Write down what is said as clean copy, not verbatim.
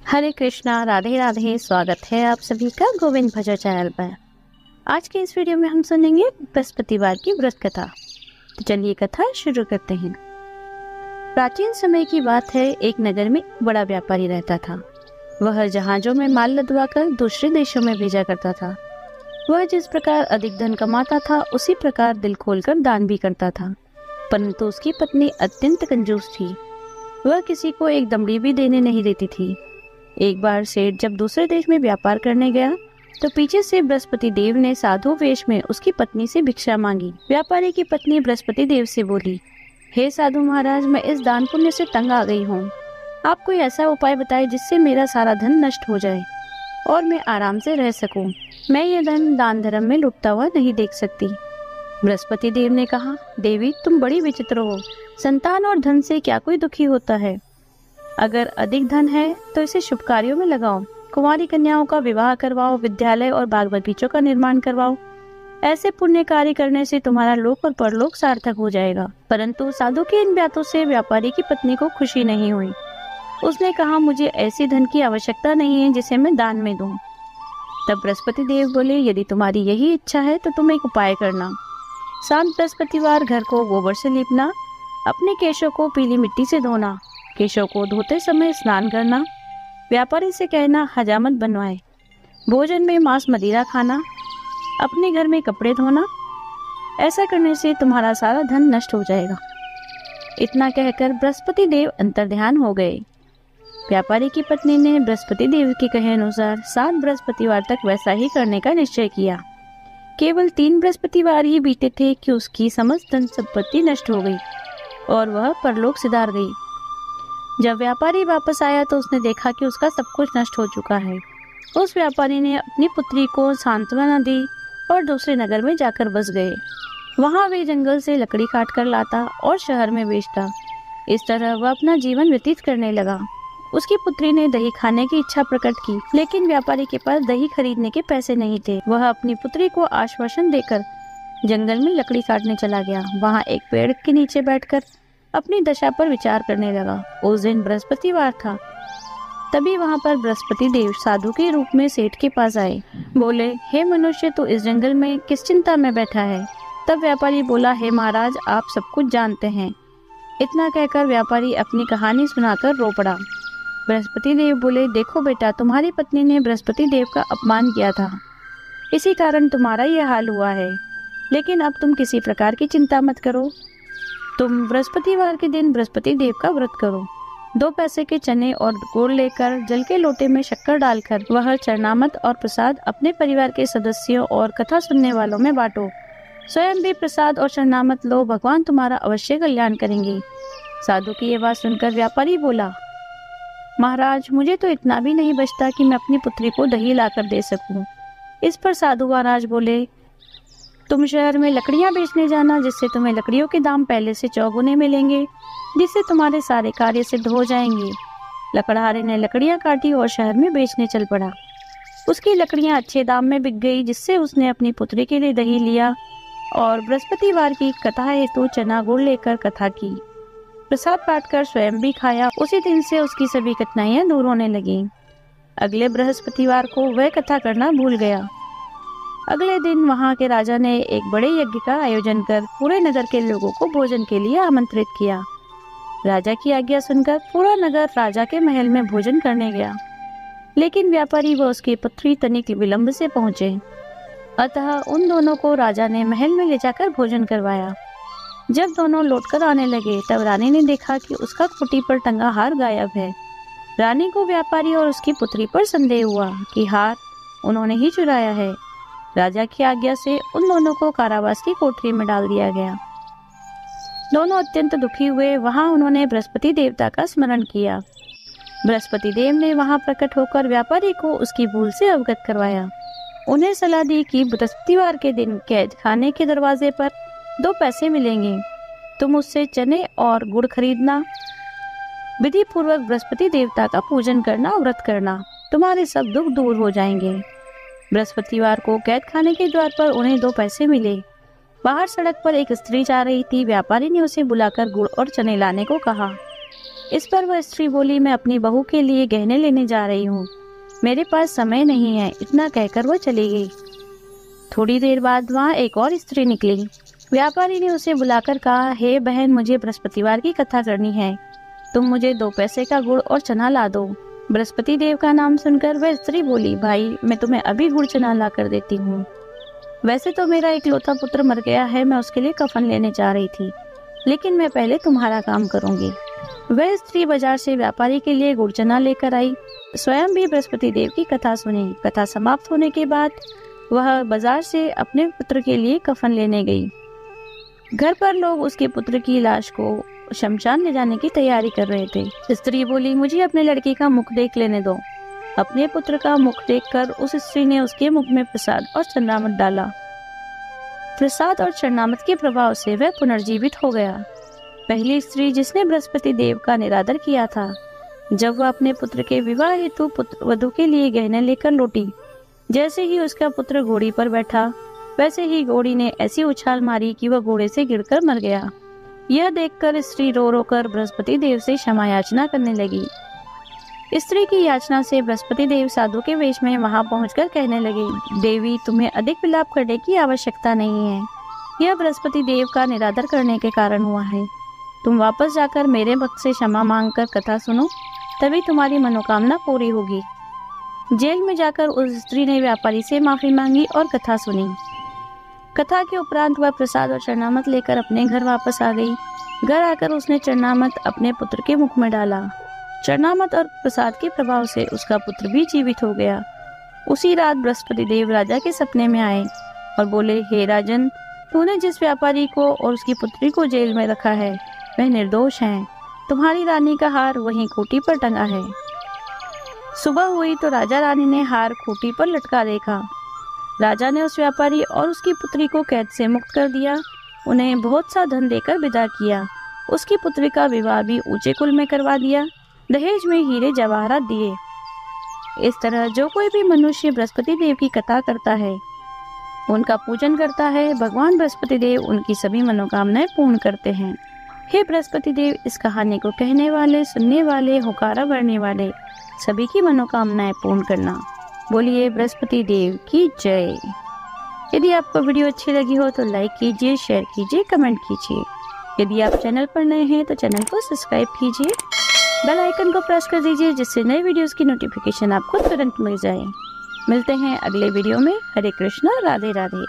हरे कृष्णा, राधे राधे। स्वागत है आप सभी का गोविंद भजन चैनल पर। आज के इस वीडियो में हम सुनेंगे बृहस्पतिवार की व्रत कथा। तो चलिए कथा शुरू करते हैं। प्राचीन समय की बात है, एक नगर में बड़ा व्यापारी रहता था। वह जहाजों में माल लदवाकर दूसरे देशों में भेजा करता था। वह जिस प्रकार अधिक धन कमाता था, उसी प्रकार दिल खोलकर दान भी करता था। परंतु उसकी पत्नी अत्यंत कंजूस थी। वह किसी को एक दमड़ी भी देने नहीं देती थी। एक बार सेठ जब दूसरे देश में व्यापार करने गया तो पीछे से बृहस्पति देव ने साधु वेश में उसकी पत्नी से भिक्षा मांगी। व्यापारी की पत्नी बृहस्पति देव से बोली, हे साधु महाराज, मैं इस दान पुण्य से तंग आ गई हूँ। आप कोई ऐसा उपाय बताए जिससे मेरा सारा धन नष्ट हो जाए और मैं आराम से रह सकूं। मैं ये धन दान धर्म में लुटता हुआ नहीं देख सकती। बृहस्पति देव ने कहा, देवी तुम बड़ी विचित्र हो। संतान और धन से क्या कोई दुखी होता है? अगर अधिक धन है तो इसे शुभ कार्यों में लगाओ। कुंवारी कन्याओं का विवाह करवाओ, विद्यालय और बाग बगीचों का निर्माण करवाओ। ऐसे पुण्य कार्य करने से तुम्हारा लोक और परलोक सार्थक हो जाएगा। परंतु साधु के इन बातों से व्यापारी की पत्नी को खुशी नहीं हुई। उसने कहा, मुझे ऐसी धन की आवश्यकता नहीं है जिसे मैं दान में दूं। तब बृहस्पति देव बोले, यदि तुम्हारी यही इच्छा है तो तुम एक उपाय करना। शांत बृहस्पतिवार घर को गोबर से लीपना, अपने केशों को पीली मिट्टी से धोना, केशों को धोते समय स्नान करना, व्यापारी से कहना हजामत बनवाए, भोजन में मांस मदिरा खाना, अपने घर में कपड़े धोना। ऐसा करने से तुम्हारा सारा धन नष्ट हो जाएगा। इतना कहकर बृहस्पति देव अंतर्ध्यान हो गए। व्यापारी की पत्नी ने बृहस्पति देव के कहे अनुसार 7 बृहस्पतिवार तक वैसा ही करने का निश्चय किया। केवल 3 बृहस्पतिवार ही बीते थे कि उसकी समस्त धन संपत्ति नष्ट हो गई और वह परलोक सिधार गई। जब व्यापारी वापस आया तो उसने देखा कि उसका सब कुछ नष्ट हो चुका है। उस व्यापारी ने अपनी पुत्री को सांत्वना दी और दूसरे नगर में जाकर बस गए। वहां वे जंगल से लकड़ी काट कर लाता और शहर में बेचता। इस तरह वह अपना जीवन व्यतीत करने लगा। उसकी पुत्री ने दही खाने की इच्छा प्रकट की, लेकिन व्यापारी के पास दही खरीदने के पैसे नहीं थे। वह अपनी पुत्री को आश्वासन देकर जंगल में लकड़ी काटने चला गया। वहाँ एक पेड़ के नीचे बैठकर अपनी दशा पर विचार करने लगा। उस दिन बृहस्पतिवार था। तभी वहां पर बृहस्पति देव साधु के रूप में सेठ के पास आए। बोले, हे मनुष्य, तू इस जंगल में किस चिंता में बैठा है? तब व्यापारी बोला, हे महाराज, आप सब कुछ जानते हैं। इतना कहकर व्यापारी अपनी कहानी सुनाकर रो पड़ा। बृहस्पति देव बोले, देखो बेटा, तुम्हारी पत्नी ने बृहस्पति देव का अपमान किया था, इसी कारण तुम्हारा यह हाल हुआ है। लेकिन अब तुम किसी प्रकार की चिंता मत करो। तुम बृहस्पतिवार के दिन बृहस्पति देव का व्रत करो। 2 पैसे के चने और गुड़ लेकर जल के लोटे में शक्कर डालकर वह चरणामत और प्रसाद अपने परिवार के सदस्यों और कथा सुनने वालों में बांटो। स्वयं भी प्रसाद और चरणामत लो, भगवान तुम्हारा अवश्य कल्याण करेंगे। साधु की ये बात सुनकर व्यापारी बोला, महाराज, मुझे तो इतना भी नहीं बचता कि मैं अपनी पुत्री को दही लाकर दे सकूं। इस पर साधु महाराज बोले, तुम शहर में लकड़ियां बेचने जाना, जिससे तुम्हें लकड़ियों के दाम पहले से चौगुने मिलेंगे, जिससे तुम्हारे सारे कार्य सिद्ध हो जाएंगे। लकड़हारे ने लकड़ियां काटी और शहर में बेचने चल पड़ा। उसकी लकड़ियां अच्छे दाम में बिक गई, जिससे उसने अपनी पुत्री के लिए दही लिया और बृहस्पतिवार की कथा हेतु चना गुड़ लेकर कथा की। प्रसाद बांटकर स्वयं भी खाया। उसी दिन से उसकी सभी कठिनाइयां दूर होने लगी। अगले बृहस्पतिवार को वह कथा करना भूल गया। अगले दिन वहां के राजा ने एक बड़े यज्ञ का आयोजन कर पूरे नगर के लोगों को भोजन के लिए आमंत्रित किया। राजा की आज्ञा सुनकर पूरा नगर राजा के महल में भोजन करने गया, लेकिन व्यापारी व उसकी पुत्री तनिक विलंब से पहुंचे। अतः उन दोनों को राजा ने महल में ले जाकर भोजन करवाया। जब दोनों लौटकर आने लगे तब रानी ने देखा कि उसका खूंटी पर टंगा हार गायब है। रानी को व्यापारी और उसकी पुत्री पर संदेह हुआ कि हार उन्होंने ही चुराया है। राजा की आज्ञा से उन दोनों को कारावास की कोठरी में डाल दिया गया। दोनों अत्यंत दुखी हुए। वहां उन्होंने बृहस्पति देवता का स्मरण किया। बृहस्पति देव ने वहां प्रकट होकर व्यापारी को उसकी भूल से अवगत करवाया। उन्हें सलाह दी कि बृहस्पतिवार के दिन कैद खाने के दरवाजे पर 2 पैसे मिलेंगे, तुम उससे चने और गुड़ खरीदना, विधि पूर्वक बृहस्पति देवता का पूजन करना और व्रत करना, तुम्हारे सब दुख दूर हो जाएंगे। बृहस्पतिवार को कैद खाने के द्वार पर उन्हें 2 पैसे मिले। बाहर सड़क पर एक स्त्री जा रही थी। व्यापारी ने उसे बुलाकर गुड़ और चने लाने को कहा। इस पर वह स्त्री बोली, मैं अपनी बहू के लिए गहने लेने जा रही हूँ, मेरे पास समय नहीं है। इतना कहकर वह चली गई। थोड़ी देर बाद वहाँ एक और स्त्री निकली। व्यापारी ने उसे बुलाकर कहा, हे बहन, मुझे बृहस्पतिवार की कथा करनी है, तुम मुझे 2 पैसे का गुड़ और चना ला दो। बृहस्पति देव का नाम सुनकर वह स्त्री बोली, भाई मैं तुम्हें अभी गुड़ चना ला कर देती हूँ। वैसे तो मेरा इकलौता पुत्र मर गया है, मैं उसके लिए कफन लेने जा रही थी, लेकिन मैं पहले तुम्हारा काम करूंगी। वह स्त्री बाजार से व्यापारी के लिए गुड़ चना लेकर आई, स्वयं भी बृहस्पति देव की कथा सुनी। कथा समाप्त होने के बाद वह बाजार से अपने पुत्र के लिए कफन लेने गई। घर पर लोग उसके पुत्र की लाश को शमशान ले जाने की तैयारी कर रहे थे। स्त्री बोली, मुझे अपने लड़के का मुख देख लेने दो। अपने पुत्र का मुख देखकर उस स्त्री ने उसके मुख में प्रसाद और चरणामृत डाला। प्रसाद और चरणामृत के प्रभाव से वह पुनर्जीवित हो गया। पहली स्त्री जिसने बृहस्पति देव का निरादर किया था, जब वह अपने पुत्र के विवाह हेतु पुत्र वधू के लिए गहने लेकर लौटी, जैसे ही उसका पुत्र घोड़ी पर बैठा, वैसे ही घोड़ी ने ऐसी उछाल मारी कि वह घोड़े से गिरकर मर गया। यह देखकर स्त्री रो रो कर बृहस्पति देव से क्षमा याचना करने लगी। स्त्री की याचना से बृहस्पति देव साधु के वेश में वहां पहुंचकर कहने लगे, देवी, तुम्हें अधिक विलाप करने की आवश्यकता नहीं है, यह बृहस्पति देव का निरादर करने के कारण हुआ है। तुम वापस जाकर मेरे भक्त से क्षमा मांगकर कथा सुनो, तभी तुम्हारी मनोकामना पूरी होगी। जेल में जाकर उस स्त्री ने व्यापारी से माफी मांगी और कथा सुनी। कथा के उपरांत वह प्रसाद और चरणामृत लेकर अपने घर वापस आ गई। घर आकर उसने चरणामृत अपने पुत्र के मुख में डाला। चरणामृत और प्रसाद के प्रभाव से उसका पुत्र भी जीवित हो गया। उसी रात बृहस्पति देव राजा के सपने में आए और बोले, हे राजन, तूने जिस व्यापारी को और उसकी पुत्री को जेल में रखा है वह निर्दोष है। तुम्हारी रानी का हार वहीं खूंटी पर टंगा है। सुबह हुई तो राजा रानी ने हार खूंटी पर लटका देखा। राजा ने उस व्यापारी और उसकी पुत्री को कैद से मुक्त कर दिया, उन्हें बहुत सा धन देकर विदा किया। उसकी पुत्री का विवाह भी ऊंचे कुल में करवा दिया, दहेज में हीरे जवाहरात दिए। इस तरह जो कोई भी मनुष्य बृहस्पति देव की कथा करता है, उनका पूजन करता है, भगवान बृहस्पति देव उनकी सभी मनोकामनाएं पूर्ण करते हैं। हे बृहस्पति देव, इस कहानी को कहने वाले, सुनने वाले, हुकारा भरने वाले सभी की मनोकामनाएं पूर्ण करना। बोलिए बृहस्पति देव की जय। यदि आपको वीडियो अच्छी लगी हो तो लाइक कीजिए, शेयर कीजिए, कमेंट कीजिए। यदि आप चैनल पर नए हैं तो चैनल को सब्सक्राइब कीजिए, बेल आइकन को प्रेस कर दीजिए, जिससे नए वीडियोस की नोटिफिकेशन आपको तुरंत मिल जाए। मिलते हैं अगले वीडियो में। हरे कृष्णा, राधे राधे।